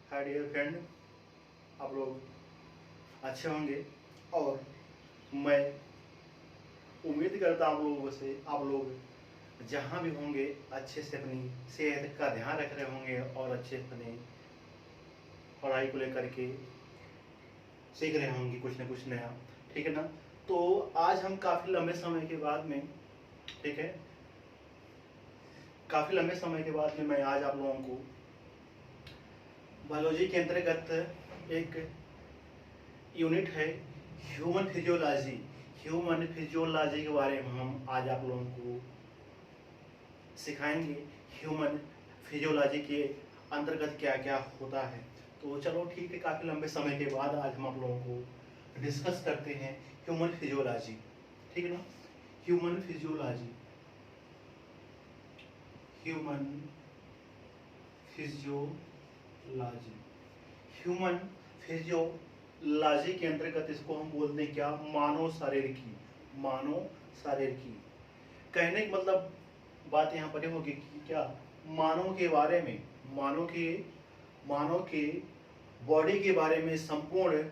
Hi dear friend, आप लोग अच्छे होंगे। और मैं उम्मीद करता हूँ आप लोग जहाँ भी होंगे अच्छे से अपनी सेहत का ध्यान रख रहे होंगे और अच्छे अपने पढ़ाई को लेकर के सीख रहे होंगे कुछ ना कुछ नया। ठीक है ना। तो आज हम काफ़ी लंबे समय के बाद में, ठीक है, काफ़ी लंबे समय के बाद में मैं आज आप लोगों को बायोलॉजी के अंतर्गत एक यूनिट है ह्यूमन फिजियोलॉजी के बारे में हम आज आप लोगों को सिखाएंगे। ह्यूमन फिजियोलॉजी के अंतर्गत क्या क्या होता है। तो चलो ठीक है, काफ़ी लंबे समय के बाद आज हम आप लोगों को डिस्कस करते हैं ह्यूमन फिजियोलॉजी। ठीक है ना। Human physiology, human physiology, human physiology के अंतर्गत इसको हम बोलते हैं क्या, मानव शारीरिकी। मानव शारीरिकी कहने का मतलब बात यहाँ पर होगी कि क्या मानव के बारे में, मानव के बॉडी के बारे में संपूर्ण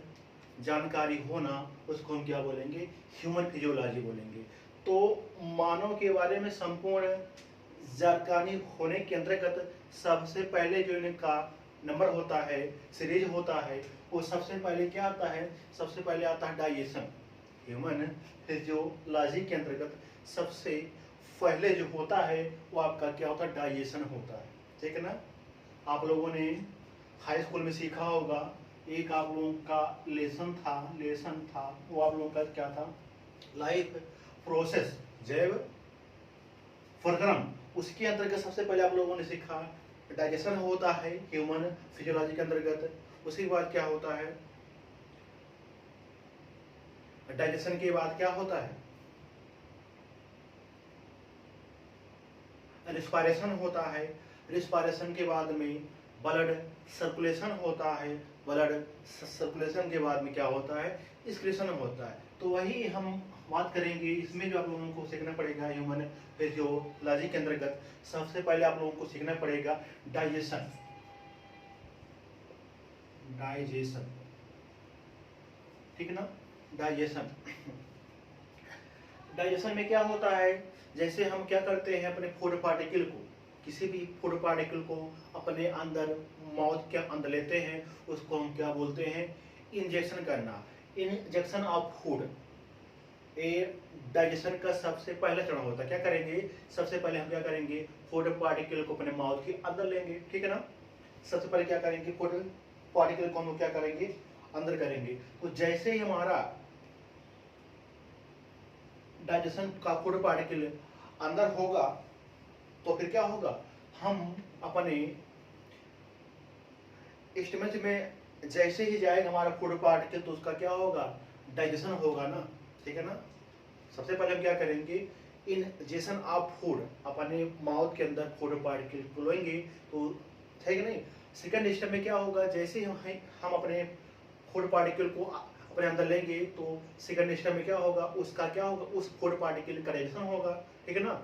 जानकारी होना, उसको हम क्या बोलेंगे, ह्यूमन फिजियोलॉजी बोलेंगे। तो मानव के बारे में संपूर्ण जानकारी होने के अंतर्गत सबसे पहले जो इनका नंबर होता है, सीरीज होता है, वो सबसे पहले क्या आता है, सबसे पहले आता है डाइजेशन। ह्यूमन फिजियोलॉजी के अंतर्गत सबसे पहले जो होता है वो आपका क्या होता है, डाइजेशन होता है। ठीक है ना। आप लोगों ने हाई स्कूल में सीखा होगा, एक आप लोगों का लेसन था वो आप लोगों का क्या था, लाइफ प्रोसेस, जैव प्रक्रम। उसके अंतर्गत सबसे पहले आप लोगों ने सीखा डाइजेशन होता है ह्यूमन फिजियोलॉजी के अंतर्गत। उसके बाद क्या होता है, डाइजेशन के बाद क्या होता है, रिस्पायरेशन होता है। रिस्पायरेशन के बाद में ब्लड सर्कुलेशन होता है। ब्लड सर्कुलेशन के बाद में क्या होता है, एक्सक्रीशन होता है। तो वही हम बात करेंगे इसमें। जो आप लोगों को सीखना पड़ेगा ह्यूमन फिजियोलॉजी के अंतर्गत सबसे पहले आप लोगों को सीखना पड़ेगा डाइजेशन। डाइजेशन, ठीक है ना। डाइजेशन, डाइजेशन में क्या होता है, जैसे हम क्या करते हैं अपने फूड पार्टिकल को, किसी भी फूड पार्टिकल को अपने अंदर माउथ के अंदर लेते हैं, उसको हम क्या बोलते हैं, इंजेक्शन करना, इंजेक्शन ऑफ फूड। ये डाइजेशन का सबसे पहला चरण होता है। क्या करेंगे, सबसे पहले हम क्या करेंगे, फूड पार्टिकल को अपने माउथ के अंदर लेंगे। ठीक है ना। सबसे पहले क्या करेंगे, फूड पार्टिकल को हम क्या करेंगे, अंदर करेंगे। तो जैसे ही हमारा डाइजेशन का फूड पार्टिकल अंदर होगा तो फिर क्या होगा, हम अपने स्टमच में जैसे ही जाएगा हमारा फूड पार्टिकल तो उसका क्या होगा, डाइजेशन होगा ना। ठीक है ना। सबसे पहले हम क्या करेंगे, इंजेक्शन ऑफ फूड, अपने माउथ के अंदर फूड पार्टिकल को लेंगे तो ठीक है नहीं। सेकंड स्टेप में क्या होगा, जैसे ही हम अपने फूड पार्टिकल को अपने अंदर लेंगे तो सेकंड स्टेप में क्या होगा, उसका क्या होगा, उस फूड पार्टिकल का डाइजेशन होगा। ठीक है ना।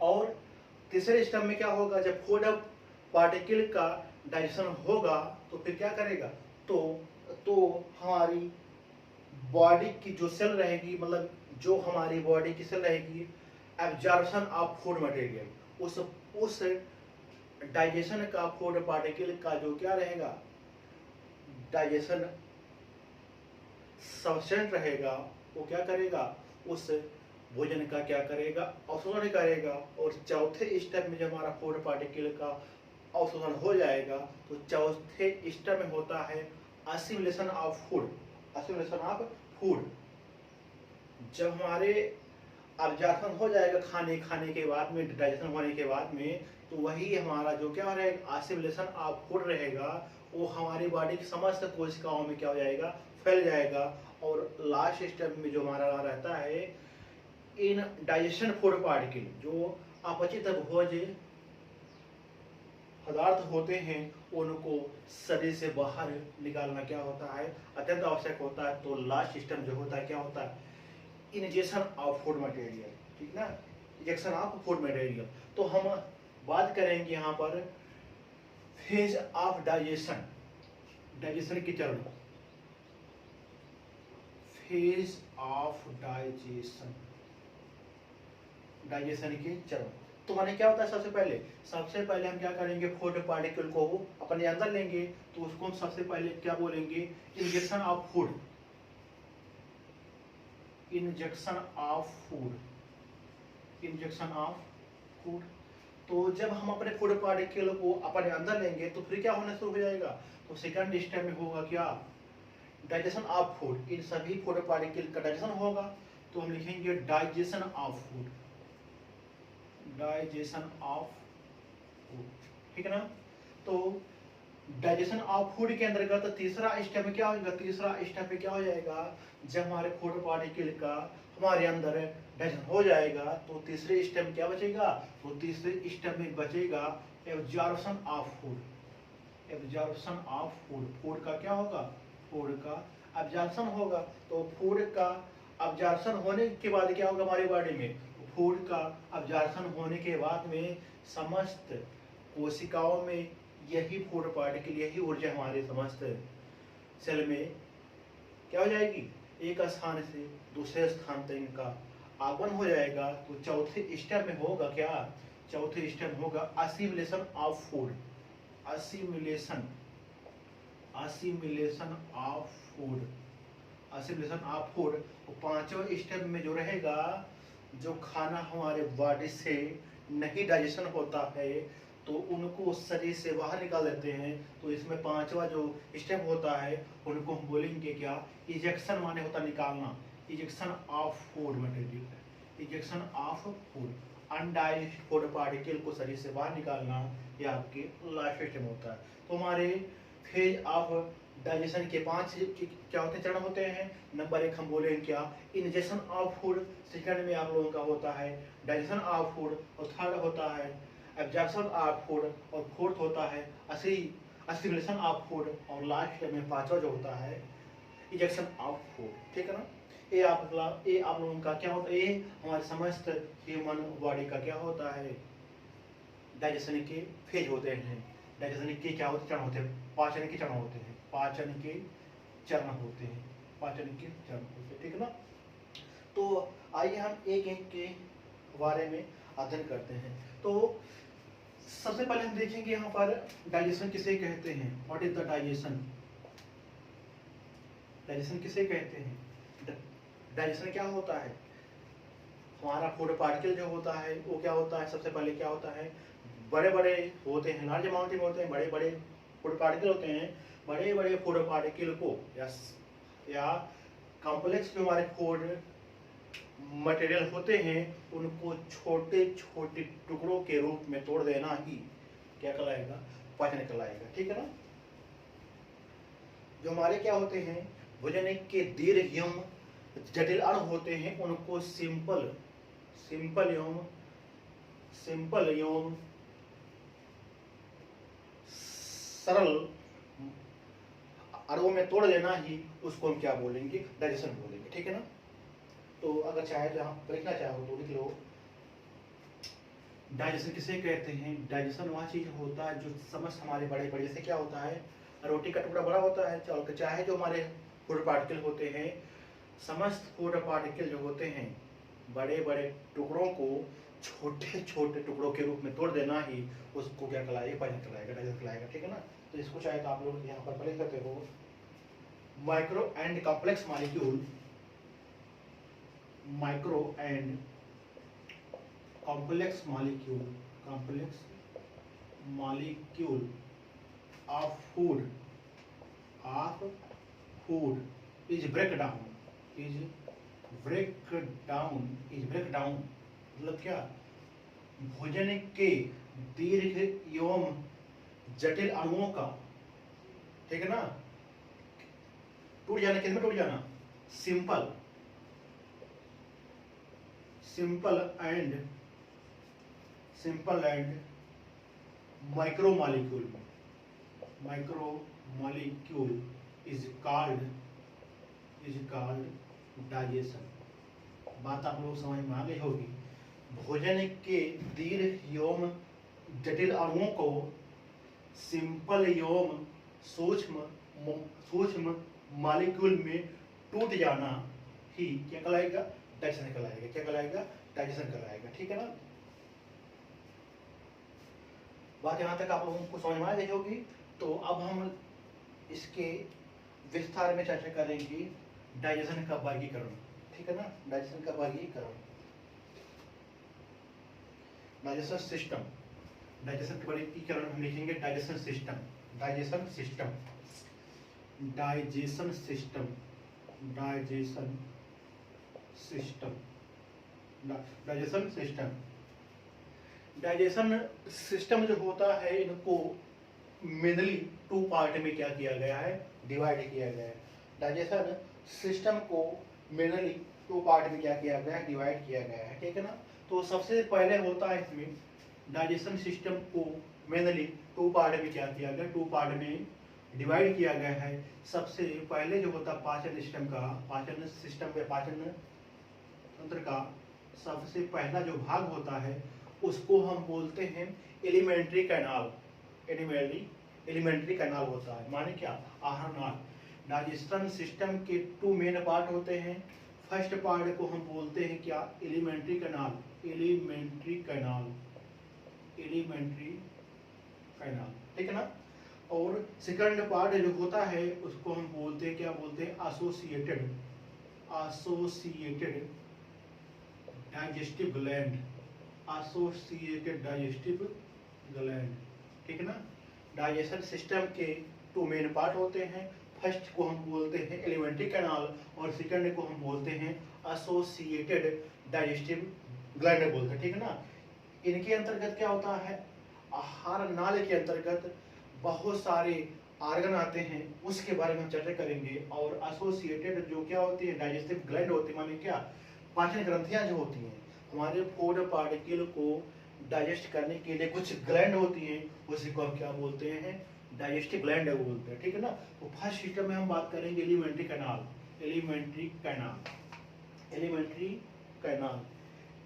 और तीसरे स्टेप में क्या होगा, जब फूड पार्टिकल का डाइजेशन होगा तो फिर क्या करेगा, तो हमारी बॉडी की जो सेल रहेगी, मतलब जो हमारी बॉडी की सेल रहेगी, एब्जॉर्प्शन ऑफ फूड मटेरियल, उस डाइजेशन का फूड पार्टिकल का जो क्या रहेगा, डाइजेशन सब्सटेंस रहेगा, वो क्या करेगा, उस भोजन का क्या करेगा, अवशोषण करेगा। और चौथे स्टेप में जब हमारा फूड पार्टिकल का अवशोषण हो जाएगा तो चौथे स्टेप में होता है assimilation of food. Assimilation of food, जब हमारे अब्जॉर्प्शन हो जाएगा खाने के बाद में, डाइजेशन होने के बाद में, तो वही हमारा जो क्या रहेगा, असिमिलेशन ऑफ फूड रहेगा, वो हमारी बॉडी की समस्त कोशिकाओं में क्या हो जाएगा, फैल जाएगा। और लास्ट स्टेप में जो हमारा रहता है, इन डाइजेशन फूड पार्टिकल, जो अपचित भोज्य पदार्थ होते हैं उनको शरीर से बाहर निकालना क्या होता है, अत्यंत आवश्यक होता है। तो लास्ट स्टेप जो होता है क्या होता है, इंजेक्शन ऑफ फूड मटेरियल। ठीक ना, इंजेक्शन ऑफ फूड मटेरियल। तो हम बात करेंगे यहाँ पर फेज ऑफ डाइजेशन, डाइजेशन के चरण, फेज ऑफ डाइजेशन, डाइजेशन के चरण। तो माने क्या होता है, सबसे पहले हम क्या करेंगे, फूड पार्टिकल को अपने अंदर लेंगे, तो उसको हम सबसे पहले क्या बोलेंगे, injection of food, injection of food, injection of food. तो जब हम अपने फूड पार्टिकल को अपने अंदर लेंगे तो फिर क्या होना शुरू हो जाएगा, तो सेकंड स्टेप में होगा क्या, डाइजेशन ऑफ फूड। इन सभी फूड पार्टिकल का डाइजेशन होगा, तो हम लिखेंगे digestion of food, digestion of food, ठीक है ना। तो डाइजेशन ऑफ फूड के अंतर्गत तीसरा स्टेप में क्या हो जाएगा, तीसरा स्टेप में क्या हो जाएगा, जब हमारे फूड पार्टिकल का हमारे अंदर डाइजेशन हो जाएगा तो तीसरे स्टेप में क्या बचेगा, तो तीसरे स्टेप में बचेगा absorption of food, absorption of food. Food का क्या होगा, फूड का एब्जॉर्प्शन होगा। तो फूड का एब्जॉर्प्शन होने के बाद क्या होगा हमारी बॉडी में, फूड का एब्जॉर्प्शन होने के बाद में समस्त कोशिकाओं में यही फूड पार्टिकल, यही ऊर्जा हमारे समस्त सेल में क्या हो जाएगी, एक स्थान से दूसरे स्थान तक इनका आगमन हो जाएगा। तो चौथे स्टेप में होगा क्या, चौथे स्टेप होगा assimilation of food, assimilation, assimilation of food, assimilation of food. तो पांचवें स्टेप में जो रहेगा, जो खाना हमारे बॉडी से नहीं डाइजेशन होता है तो उनको शरीर से बाहर निकाल देते हैं। तो इसमें पांचवा जो स्टेप होता है उनको हम बोलेंगे क्या, इजेक्शन माने होता निकालना, ejection of food material, ejection of food, अनडाइजेस्ट food particle को शरीर से बाहर निकालना, यह आपके लास्ट स्टेप होता है। तो हमारे फेज ऑफ डाइजेशन के 5 क्या होते हैं, चरण होते हैं। नंबर 1 हम बोलेंगे क्या, इंजेक्शन ऑफ फूड, सेकंड में आप लोगों का होता है डाइजेशन ऑफ फूड, और थर्ड होता है एब्जॉर्प्शन ऑफ फूड, और फोर्थ होता है असिमिलेशन ऑफ फूड, और लास्ट में पांचवा जो होता है इजेक्शन ऑफ फूड, ठीक है ना। ये आप लोगों का क्या होता है, ये हमारे समस्त ह्यूमन बॉडी का क्या होता है, डाइजेशन के फेज होते हैं। डाइजेशन के क्या होते, चरण होते हैं, पाचन के चरण होते हैं, पाचन के चरण होते हैं, पाचन के चरण होते हैं, ठीक है ना। तो आइए हम एक एक के बारे में अध्ययन करते हैं। तो सबसे पहले हम देखेंगे यहाँ पर डाइजेशन किसे कहते हैं, what is the digestion, digestion किसे कहते हैं। डाइजेशन क्या होता है, हमारा फूड पार्टिकल जो होता है वो क्या होता है, सबसे पहले क्या होता है, बड़े बड़े होते हैं, लार्ज अमाउंट में होते हैं, बड़े बड़े फूड पार्टिकल होते हैं। बड़े बड़े फूड पार्टिकल को या कॉम्प्लेक्स जो हमारे फूड मटेरियल होते हैं उनको छोटे छोटे टुकड़ों के रूप में तोड़ देना ही क्या कहलाएगा, पाचन कहलाएगा, ठीक है ना। जो हमारे क्या होते हैं, भोजन के दीर्घ एवं जटिल अणु होते हैं उनको सिंपल एवं सरल अणुओं में तोड़ देना ही उसको हम क्या बोलेंगे, डाइजेशन बोलेंगे, ठीक है ना। तो अगर चाहे तो हम लिखना चाहो तो लिख लो, डाइजेशन किसे कहते हैं। डाइजेशन वह चीज होता है जो समस्त हमारे बड़े बड़े, जैसे क्या होता है, रोटी का टुकड़ा बड़ा होता है, चाहे जो हमारे फूड पार्टिकल होते हैं, समस्त फूड पार्टिकल जो होते हैं बड़े बड़े टुकड़ों को छोटे छोटे टुकड़ों के रूप में तोड़ देना ही उसको क्या कहलाएगा, पाचन कहलाएगा, डाइजेशन कहलाएगा, ठीक है ना। तो इसको चाहे तो आप लोग यहाँ पर पढ़ सकते हो, micro and complex molecule, micro and complex molecule of food is breakdown मतलब क्या, भोजन के दीर्घ एवं जटिल अणुओं का, ठीक है ना, टूट जाना, किसमें टूट जाना, simple and micro molecule is called digestion. बात आप लोग समझ में आ गई होगी। भोजन के दीर्घ एवं जटिल अणुओं को सिंपल एवं सूक्ष्म मॉलिक्यूल में टूट जाना ही क्या कहलाएगा, डाइजेशन कहलाएगा। क्या कहलाएगा, डाइजेशन कहलाएगा। ठीक है ना, बात यहाँ तक आप लोगों को समझ में आ गई होगी। तो अब हम इसके विस्तार में चर्चा करेंगे डाइजेशन का वर्गीकरण। ठीक है ना, डाइजेशन का वर्गीकरण, डाइजेशन सिस्टम, डाइजेशन के वर्गीकरण हम लिखेंगे digestion system, digestion system, digestion system, digestion system, digestion system. Digestion system जो होता है इनको मेनली टू पार्ट में क्या किया गया है, डिवाइड किया गया है। डाइजेशन सिस्टम को मेनली टू पार्ट में क्या किया गया है, डिवाइड किया गया है। ठीक है ना, तो सबसे पहले होता है इसमें डाइजेशन सिस्टम को मेनली टू पार्ट में क्या किया गया, टू पार्ट में डिवाइड किया गया है। सबसे पहले जो होता पाचन सिस्टम का, पाचन सिस्टम या पाचन तंत्र का सबसे पहला जो भाग होता है उसको हम बोलते हैं एलिमेंट्री कैनाल। एलिमेंट्री कैनाल होता है, माने क्या, आहार नाल। डाइजेशन सिस्टम के टू मेन पार्ट होते हैं। फर्स्ट पार्ट को हम बोलते हैं क्या, alimentary canal, alimentary canal, alimentary canal. ठीक है ना, और सेकंड पार्ट जो होता है उसको हम बोलते हैं, क्या बोलते हैं, associated, associated digestive gland, associated digestive gland. ठीक है ना, डाइजेशन सिस्टम के टू मेन पार्ट होते हैं। फर्स्ट को हम बोलते हैं एलिमेंट्री कैनाल और सेकंड को हम बोलते हैं एसोसिएटेड डाइजेस्टिव ग्लैंड बोलते हैं। ठीक है ना, इनके अंतर्गत क्या होता है, आहार नाल के अंतर्गत बहुत सारे आर्गन आते हैं, उसके बारे में हम चर्चा करेंगे। और एसोसिएटेड जो क्या होती है, डाइजेस्टिव ग्लैंड होती है, माने क्या, पाचन ग्रंथियां जो होती हैं, हमारे फूड पार्टिकल को डाइजेस्ट करने के लिए कुछ ग्लैंड होती हैं, उसी को हम क्या बोलते हैं, डाइजेस्टिव ग्लैंड बोलते हैं। ठीक है ना, तो फर्स्ट सिस्टम में हम बात करेंगे alimentary canal, alimentary canal, alimentary canal.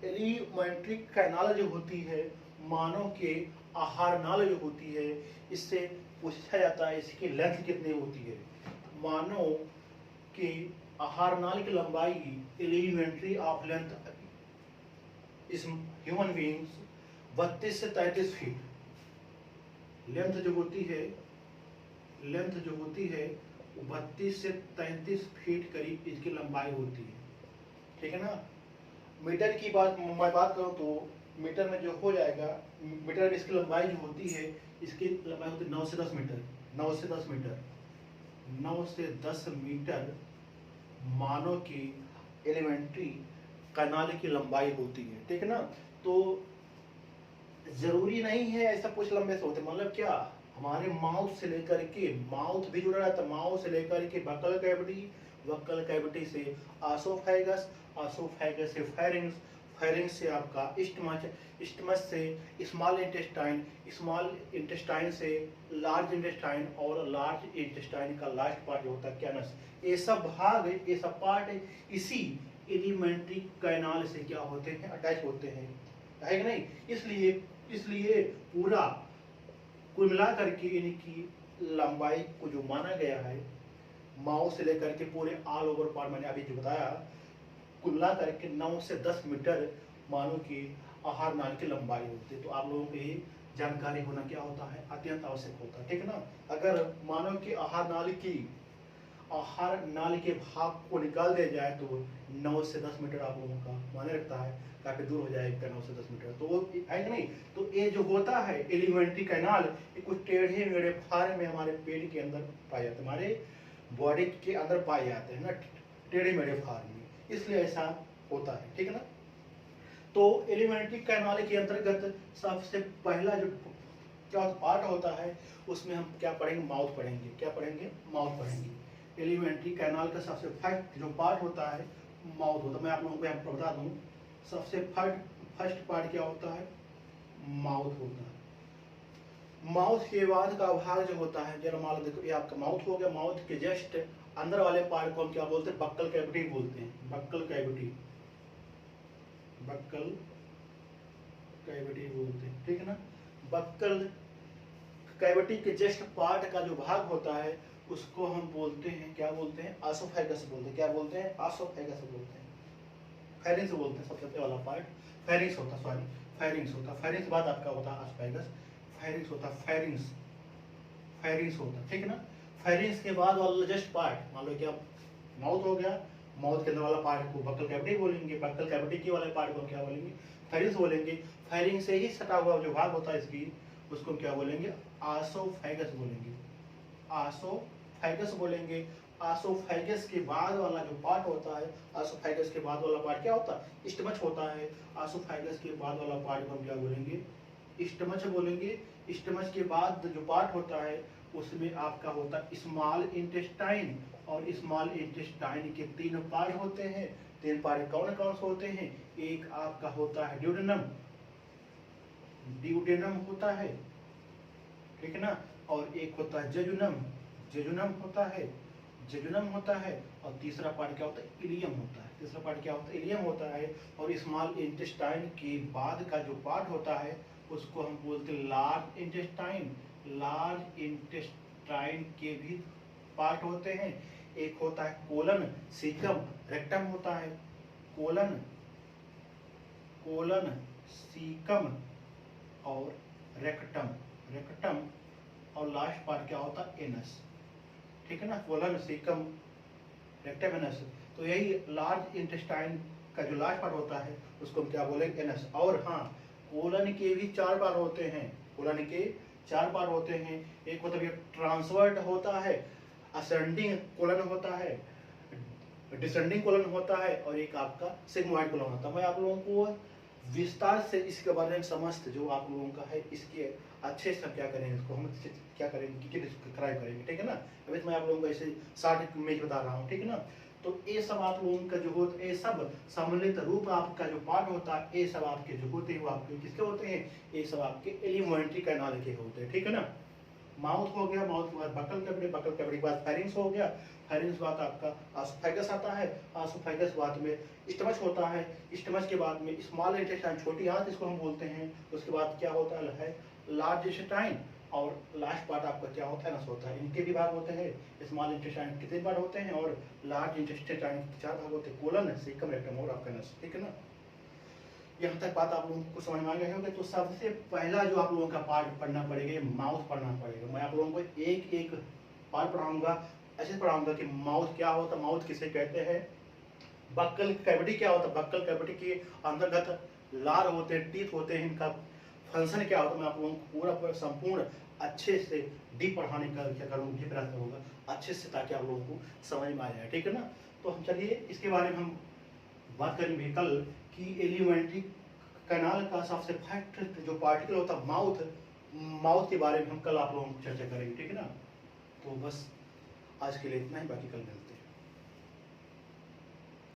Alimentary canal जो होती है मानव के आहार नाल जो होती है, इससे पूछा जाता है इसकी लेंथ कितनी होती है। मानव के आहार नाल की लंबाई एलिमेंट्री ऑफ लेंथ इस ह्यूमन बीइंग्स 32 से 33 फीट लेंथ जो होती है, लेंथ जो होती है 32 से 33 फीट करीब इसकी लंबाई होती है। ठीक है ना, मीटर की बात मैं बात करूं तो मीटर में जो हो जाएगा, मीटर में इसकी लंबाई जो होती है, इसकी लंबाई होती है 9 से 10 मीटर, 9 से 10 मीटर, 9 से 10 मीटर मानव की एलिमेंट्री कैनाल की लंबाई होती है। ठीक है ना, तो जरूरी नहीं है ऐसा कुछ लंबे से होते, मतलब क्या, हमारे माउथ से लेकर के, माउथ भी जुड़ा रहता है, माउथ से लेकर के बक्कल कैविटी, बक्कल कैविटी से एसोफेगस, एसोफेगस से फेरिंग्स, फेरिंग्स से आपका स्टमच, स्टमच से स्मॉल इंटेस्टाइन, स्मॉल इंटेस्टाइन से लार्ज इंटेस्टाइन, और लार्ज इंटेस्टाइन का लास्ट पार्ट जो होता है कैनस। ये सब भाग, ये सब पार्ट इसी एलिमेंट्री कैनाल से क्या होते हैं, अटैच होते हैं, है कि नहीं। इसलिए पूरा कुल मिला करके इनकी लंबाई को जो माना गया है, माउथ से लेकर के पूरे ऑल ओवर पार्ट, मैंने अभी जो बताया, कुल मिला करके 9 से 10 मीटर मानव की आहार नाल की लंबाई होती है। तो आप लोगों को ये जानकारी होना क्या होता है, अत्यंत आवश्यक होता है। ठीक है ना, अगर मानव की आहार नाल के भाग को निकाल दिया जाए तो 9 से 10 मीटर आप लोगों का माने रखता है, काफी दूर हो जाएगा 9 से 10 मीटर, तो वो है कि नहीं। तो ये जो होता है एलिमेंट्री कैनाल, ये कुछ टेढ़े मेढ़े फॉर्म में हमारे पेट के अंदर पाए जाते हैं, हमारे बॉडी के अंदर पाए जाते हैं ना, टेढ़े मेढ़े फॉर्म में, इसलिए ऐसा होता है। ठीक है ना, तो एलिमेंट्री कैनाल के अंतर्गत सबसे पहला जो क्या पार्ट होता है उसमें हम क्या पढ़ेंगे, माउथ पढ़ेंगे। क्या पढ़ेंगे, माउथ पढ़ेंगे। एलिमेंट्री कैनाल का सबसे फर्स्ट जो पार्ट होता है माउथ होता है। मैं आप लोगों को यहाँ पर बता दूं, सबसे फर्स्ट पार्ट क्या होता है, माउथ होता है। माउथ के बाद का भाग जो होता है, जरा मान लो, देखो ये आपका माउथ हो गया, माउथ के जस्ट अंदर वाले पार्ट को हम क्या बोलते हैं, बक्कल कैविटी बोलते हैं, बक्कल कैविटी, बक्कल कैविटी बोलते हैं। ठीक है ना, बक्कल कैविटी के जस्ट पार्ट का जो भाग होता है उसको हम बोलते हैं, क्या बोलते हैं, आसोफेगस बोलते हैं। क्या बोलते हैं, आसोफेगस बोलते हैं। फेरिंग्स बोलते हैं सबसे पहले वाला पार्ट, फेरिंग्स होता, सॉरी फेरिंग्स होता। फेरिंग्स के बाद आपका होता है आसोफेगस, फेरिंग्स होता, फेरिंग्स, फेरिंग्स होता, ठीक है ना। फेरिंग्स के बाद वाला जस्ट पार्ट, मान लो क्या माउथ हो गया, माउथ के अंदर वाला पार्ट को बक्कल कैविटी बोलेंगे, बक्कल कैविटी के वाले पार्ट को क्या बोलेंगे, फेरिंग्स बोलेंगे। फेरिंग्स से ही सटा हुआ जो भाग होता है इसकी, उसको क्या बोलेंगे, आसोफेगस बोलेंगे, आसोफेगस बोलेंगे। आसोफेगस के बाद वाला जो पार्ट होता है, आसोफेगस के बाद वाला पार्ट क्या होता है, स्टमच होता है। आसोफेगस के बाद वाला पार्ट को हम क्या बोलेंगे, स्टमच बोलेंगे। स्टमच के बाद जो पार्ट होता है उसमें आपका होता है स्मॉल इंटेस्टाइन, और स्मॉल इंटेस्टाइन के 3 पार्ट होते हैं। 3 पार्ट कौन कौन से होते हैं, एक आपका होता है ड्यूडेनम, ड्यूडेनम होता है, ठीक है ना, और एक होता है जेजुनम, जेजुनम होता है, जेजुनम होता है, और तीसरा पार्ट क्या होता है, इलियम होता है। तीसरा पार्ट क्या होता है, इलियम होता है। और स्मॉल इंटेस्टाइन के बाद का जो पार्ट होता है उसको हम बोलते हैं लार्ज इंटेस्टाइन। लार्ज इंटेस्टाइन के भी पार्ट होते हैं, एक होता है कोलन, सीकम, रेक्टम होता है, कोलन, कोलन, सीकम और रेक्टम, रेक्टम, और लास्ट पार्ट क्या होता है, एनस, ठीक है ना, कोलन, सीकम, रेक्टम, एनस। तो यही लार्ज इंटेस्टाइन का जो लास्ट पार्ट होता है उसको हम क्या बोलेंगे, एनस। और हाँ, कोलन के भी 4 पार्ट होते हैं, कोलन के 4 पार्ट होते हैं। एक मतलब ये ट्रांसवर्ट होता है, असेंडिंग कोलन होता है, डिसेंडिंग कोलन होता है, और एक आपका सिग्मोइड कोलन होता है। मैं आप लोगों को विस्तार से इसके बारे में समस्त जो आप लोगों का है इसके अच्छे से क्या करेंगे, इसको हम क्या करेंगे कि डिस्क्राइब करेंगे, ठीक है ना। अभी तो मैं आप लोगों को ऐसे 60 में बता रहा हूँ, ठीक है ना। तो ये सब आप लोगों का जो होता है, ये सब सम्मिलित रूप आपका जो पार्ट होता है, ये सब आपके जो होते हैं वो आपके किसके होते हैं, ये सब आपके एलिमेंट्री कैनाल के होते हैं, ठीक है ना। माउथ हो गया, माउथ के बाद बक्कल कैविटी, बक्कल कैविटी के बाद फेरिंग्स हो गया, फेरिंग्स के बाद आपका आसोफेगस आता है, आसोफेगस बाद में स्टमच होता है, स्टमच के बाद में स्मॉल इंटेस्टाइन, छोटी आंत इसको हम बोलते हैं। उसके बाद क्या होता है लार्ज इंटेस्टाइन, और लास्ट पार्ट आपका क्या होता है, नस होता है। इनके भी भाग होते हैं, स्मॉल इंटेस्टाइन कितने पार्ट होते हैं, और लार्ज इंटेस्टाइन के 4 भाग होते हैं, कोलन, सीकम, रेक्टम और आपका नस, ठीक है ना। यहाँ तक बात आप लोगों को समझ में आ गई होगी। तो सबसे पहला जो आप लोगों का पार्ट पढ़ना पड़ेगा, ये माउथ पढ़ना पड़ेगा। मैं आप लोगों को एक एक पार्ट पढ़ाऊंगा, ऐसे पढ़ाऊंगा कि माउथ क्या होता है, माउथ किसे कहते हैं, बक्कल कैविटी क्या होता है, बक्कल कैविटी के अंतर्गत लार होते हैं, टीथ होते हैं, इनका फंक्शन क्या होता है। मैं आप लोगों को पूरा संपूर्ण अच्छे से डीप पढ़ाने का क्या करूँगा, ये प्रयत्न होगा अच्छे से, ताकि आप लोगों को समझ में आ जाए, ठीक है ना। तो हम चलिए इसके बारे में हम बात करेंगे कल कि एलिमेंट्री कैनाल का सबसे फैक्ट जो पार्टिकल होता है माउथ, माउथ के बारे में हम कल आप लोगों को चर्चा करेंगे, ठीक है ना। तो बस आज के लिए इतना ही, बाकी कल मिलते हैं।